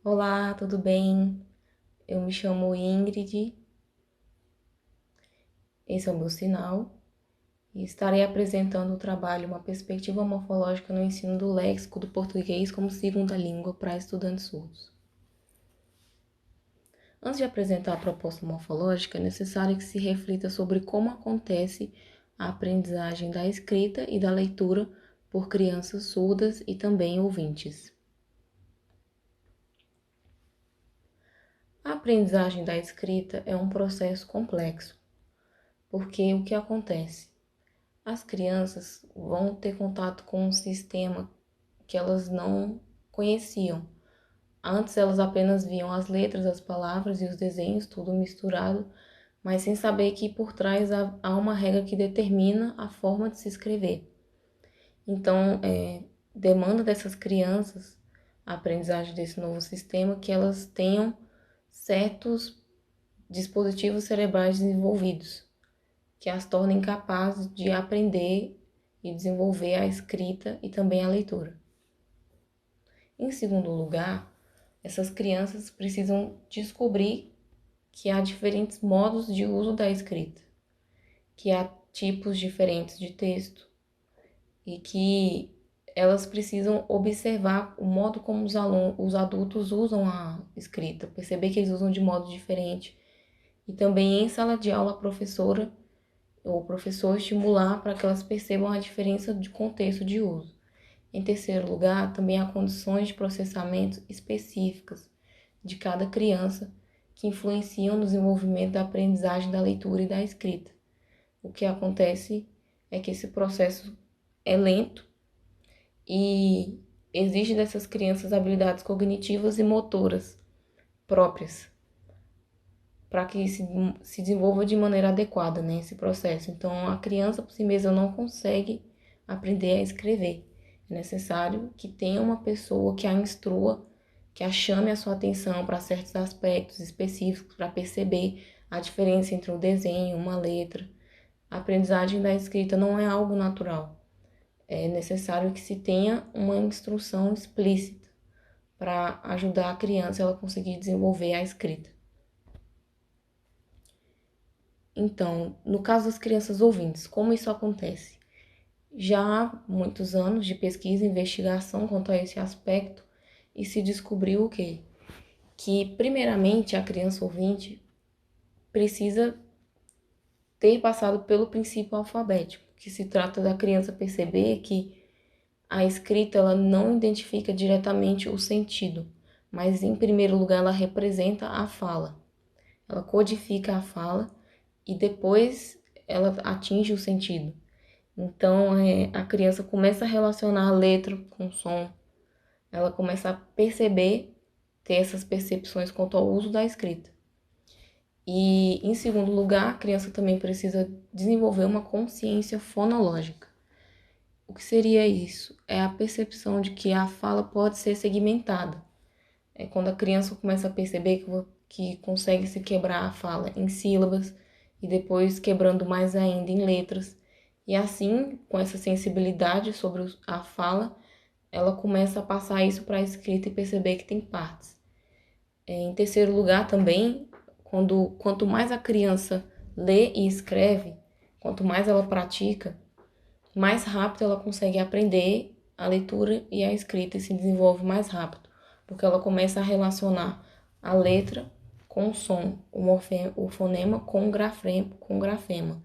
Olá, tudo bem? Eu me chamo Ingrid, esse é o meu sinal, e estarei apresentando o trabalho Uma Perspectiva Morfológica no Ensino do Léxico do Português como Segunda Língua para Estudantes Surdos. Antes de apresentar a proposta morfológica, é necessário que se reflita sobre como acontece a aprendizagem da escrita e da leitura por crianças surdas e também ouvintes. A aprendizagem da escrita é um processo complexo, porque o que acontece? As crianças vão ter contato com um sistema que elas não conheciam. Antes elas apenas viam as letras, as palavras e os desenhos, tudo misturado, mas sem saber que por trás há uma regra que determina a forma de se escrever. Então, demanda dessas crianças, a aprendizagem desse novo sistema, que elas tenham certos dispositivos cerebrais desenvolvidos, que as tornem capazes de aprender e desenvolver a escrita e também a leitura. Em segundo lugar, essas crianças precisam descobrir que há diferentes modos de uso da escrita, que há tipos diferentes de texto e que elas precisam observar o modo como os adultos usam a escrita, perceber que eles usam de modo diferente. E também em sala de aula a professora ou o professor estimular para que elas percebam a diferença de contexto de uso. Em terceiro lugar, também há condições de processamento específicas de cada criança que influenciam no desenvolvimento da aprendizagem da leitura e da escrita. O que acontece é que esse processo é lento e exige dessas crianças habilidades cognitivas e motoras próprias para que se desenvolva de maneira adequada, né, esse processo. Então, a criança por si mesma não consegue aprender a escrever. É necessário que tenha uma pessoa que a instrua, que a chame a sua atenção para certos aspectos específicos, para perceber a diferença entre um desenho e uma letra. A aprendizagem da escrita não é algo natural. É necessário que se tenha uma instrução explícita para ajudar a criança a ela conseguir desenvolver a escrita. Então, no caso das crianças ouvintes, como isso acontece? Já há muitos anos de pesquisa e investigação quanto a esse aspecto e se descobriu o quê? Que, primeiramente, a criança ouvinte precisa ter passado pelo princípio alfabético, que se trata da criança perceber que a escrita ela não identifica diretamente o sentido, mas, em primeiro lugar, ela representa a fala. Ela codifica a fala e depois ela atinge o sentido. Então, a criança começa a relacionar a letra com o som, ela começa a perceber, ter essas percepções quanto ao uso da escrita. E, em segundo lugar, a criança também precisa desenvolver uma consciência fonológica. O que seria isso? É a percepção de que a fala pode ser segmentada. É quando a criança começa a perceber que consegue se quebrar a fala em sílabas e depois quebrando mais ainda em letras. E assim, com essa sensibilidade sobre a fala, ela começa a passar isso para a escrita e perceber que tem partes. Em terceiro lugar também, quanto mais a criança lê e escreve, quanto mais ela pratica, mais rápido ela consegue aprender a leitura e a escrita e se desenvolve mais rápido, porque ela começa a relacionar a letra com o som, o fonema com o grafema.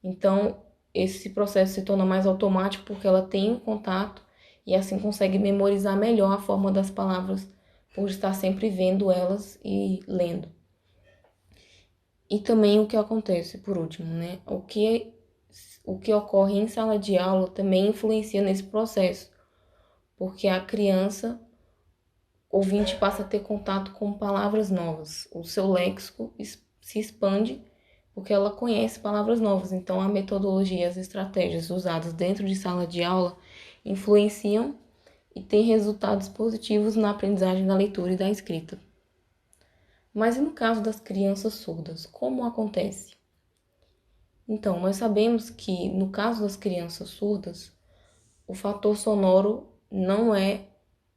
Então, esse processo se torna mais automático porque ela tem um contato e assim consegue memorizar melhor a forma das palavras por estar sempre vendo elas e lendo. E também o que acontece, por último, né? O que ocorre em sala de aula também influencia nesse processo, porque a criança ouvinte passa a ter contato com palavras novas. O seu léxico se expande porque ela conhece palavras novas. Então, a metodologia e as estratégias usadas dentro de sala de aula influenciam e têm resultados positivos na aprendizagem da leitura e da escrita. Mas e no caso das crianças surdas, como acontece? Então, nós sabemos que no caso das crianças surdas, o fator sonoro não é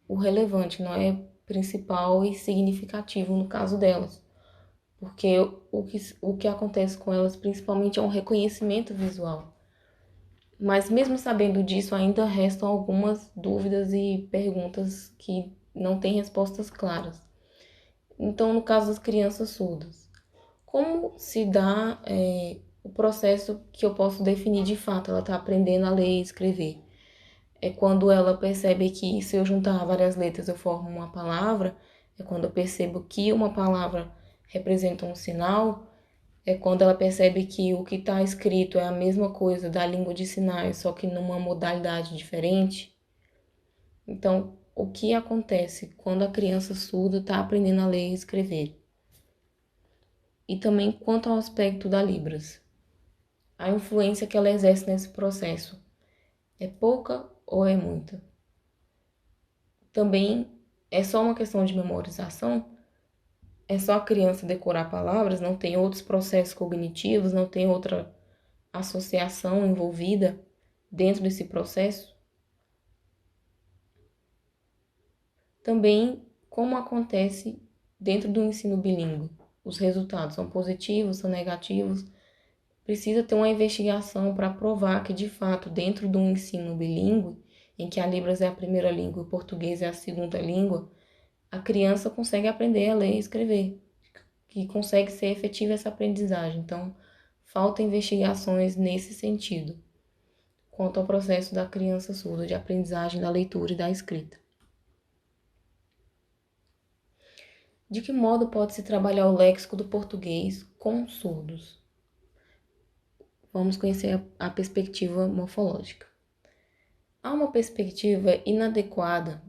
o relevante, não é principal e significativo no caso delas, porque o que acontece com elas principalmente é um reconhecimento visual. Mas mesmo sabendo disso, ainda restam algumas dúvidas e perguntas que não têm respostas claras. Então, no caso das crianças surdas, como se dá o processo que eu posso definir de fato? Ela está aprendendo a ler e escrever. É quando ela percebe que se eu juntar várias letras eu formo uma palavra, é quando eu percebo que uma palavra representa um sinal, é quando ela percebe que o que está escrito é a mesma coisa da língua de sinais, só que numa modalidade diferente. Então, o que acontece quando a criança surda está aprendendo a ler e escrever? E também quanto ao aspecto da Libras. A influência que ela exerce nesse processo é pouca ou é muita? Também é só uma questão de memorização? É só a criança decorar palavras? Não tem outros processos cognitivos? Não tem outra associação envolvida dentro desse processo? Também como acontece dentro do ensino bilíngue? Os resultados são positivos, são negativos? Precisa ter uma investigação para provar que, de fato, dentro do ensino bilíngue, em que a Libras é a primeira língua e o português é a segunda língua, a criança consegue aprender a ler e escrever, que consegue ser efetiva essa aprendizagem. Então, falta investigações nesse sentido, quanto ao processo da criança surda de aprendizagem da leitura e da escrita. De que modo pode-se trabalhar o léxico do português com surdos? Vamos conhecer a perspectiva morfológica. Há uma perspectiva inadequada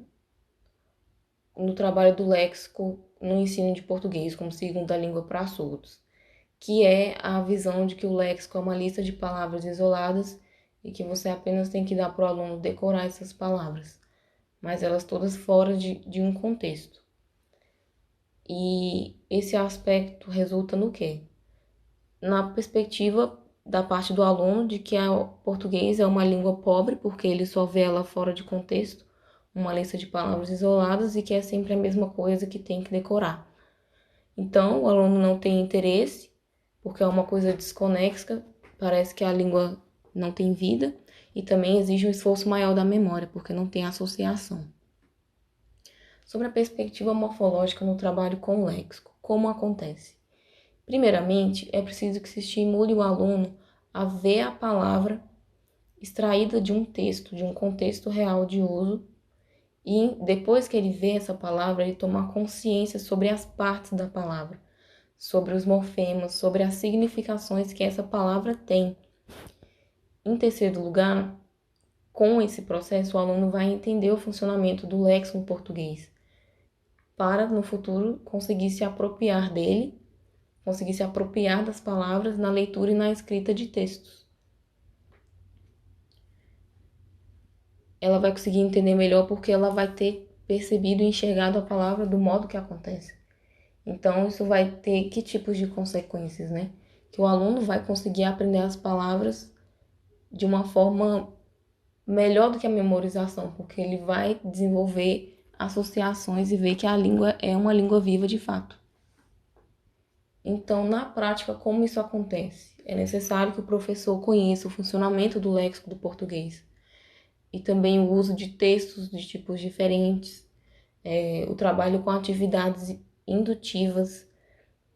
no trabalho do léxico no ensino de português como segunda língua para surdos, que é a visão de que o léxico é uma lista de palavras isoladas e que você apenas tem que dar para o aluno decorar essas palavras, mas elas todas fora de um contexto. E esse aspecto resulta no quê? Na perspectiva da parte do aluno de que o português é uma língua pobre, porque ele só vê ela fora de contexto, uma lista de palavras isoladas e que é sempre a mesma coisa que tem que decorar. Então, o aluno não tem interesse, porque é uma coisa desconexa, parece que a língua não tem vida, e também exige um esforço maior da memória, porque não tem associação. Sobre a perspectiva morfológica no trabalho com o léxico, como acontece? Primeiramente, é preciso que se estimule o aluno a ver a palavra extraída de um texto, de um contexto real de uso, e depois que ele vê essa palavra, ele tomar consciência sobre as partes da palavra, sobre os morfemas, sobre as significações que essa palavra tem. Em terceiro lugar, com esse processo, o aluno vai entender o funcionamento do léxico em português, para no futuro conseguir se apropriar dele, conseguir se apropriar das palavras na leitura e na escrita de textos. Ela vai conseguir entender melhor porque ela vai ter percebido e enxergado a palavra do modo que acontece. Então, isso vai ter que tipos de consequências, né? Que o aluno vai conseguir aprender as palavras de uma forma melhor do que a memorização, porque ele vai desenvolver associações e ver que a língua é uma língua viva de fato. Então, na prática, como isso acontece? É necessário que o professor conheça o funcionamento do léxico do português e também o uso de textos de tipos diferentes, o trabalho com atividades indutivas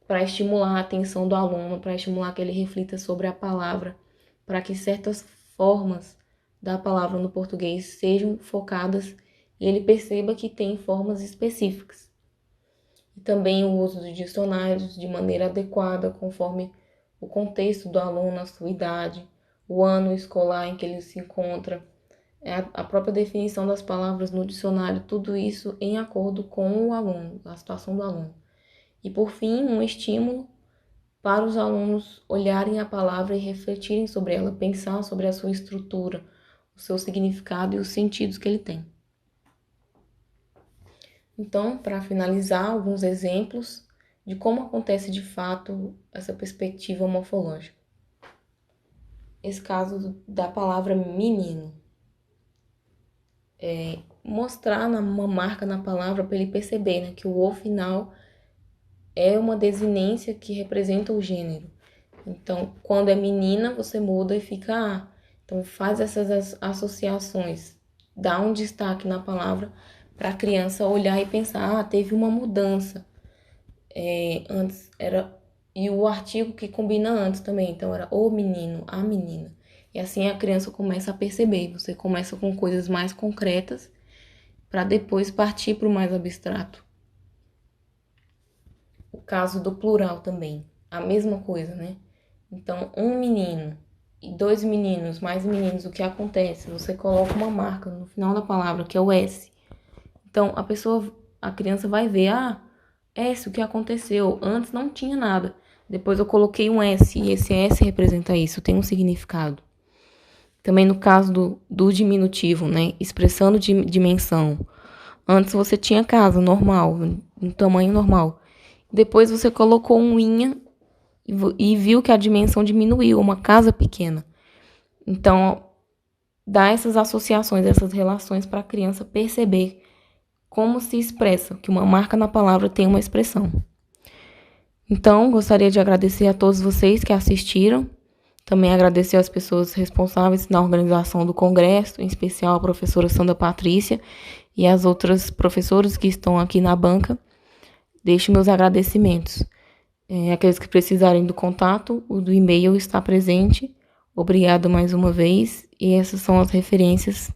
para estimular a atenção do aluno, para estimular que ele reflita sobre a palavra, para que certas formas da palavra no português sejam focadas e ele perceba que tem formas específicas. E também o uso de dicionários de maneira adequada, conforme o contexto do aluno, a sua idade, o ano escolar em que ele se encontra, a própria definição das palavras no dicionário, tudo isso em acordo com o aluno, a situação do aluno. E por fim, um estímulo para os alunos olharem a palavra e refletirem sobre ela, pensar sobre a sua estrutura, o seu significado e os sentidos que ele tem. Então, para finalizar, alguns exemplos de como acontece de fato essa perspectiva morfológica. Esse caso da palavra menino. mostrar uma marca na palavra para ele perceber, né, que o O final é uma desinência que representa o gênero. Então, quando é menina, você muda e fica A. Então, faz essas associações, dá um destaque na palavra para a criança olhar e pensar, teve uma mudança. Antes era... E o artigo que combina antes também, então era o menino, a menina. E assim a criança começa a perceber, você começa com coisas mais concretas para depois partir para o mais abstrato. O caso do plural também, a mesma coisa, né? Então, um menino e dois meninos, mais meninos, o que acontece? Você coloca uma marca no final da palavra, que é o S. Então, a criança vai ver, S, o que aconteceu? Antes não tinha nada. Depois eu coloquei um S, e esse S representa isso, tem um significado. Também no caso do diminutivo, né? Expressando dimensão. Antes você tinha casa normal, um tamanho normal. Depois você colocou um inha e viu que a dimensão diminuiu, uma casa pequena. Então, dá essas associações, essas relações para a criança perceber como se expressa, que uma marca na palavra tem uma expressão. Então, gostaria de agradecer a todos vocês que assistiram. Também agradecer às pessoas responsáveis na organização do congresso, em especial a professora Sandra Patrícia e as outras professoras que estão aqui na banca. Deixo meus agradecimentos. Aqueles que precisarem do contato, o do e-mail está presente. Obrigado mais uma vez. E essas são as referências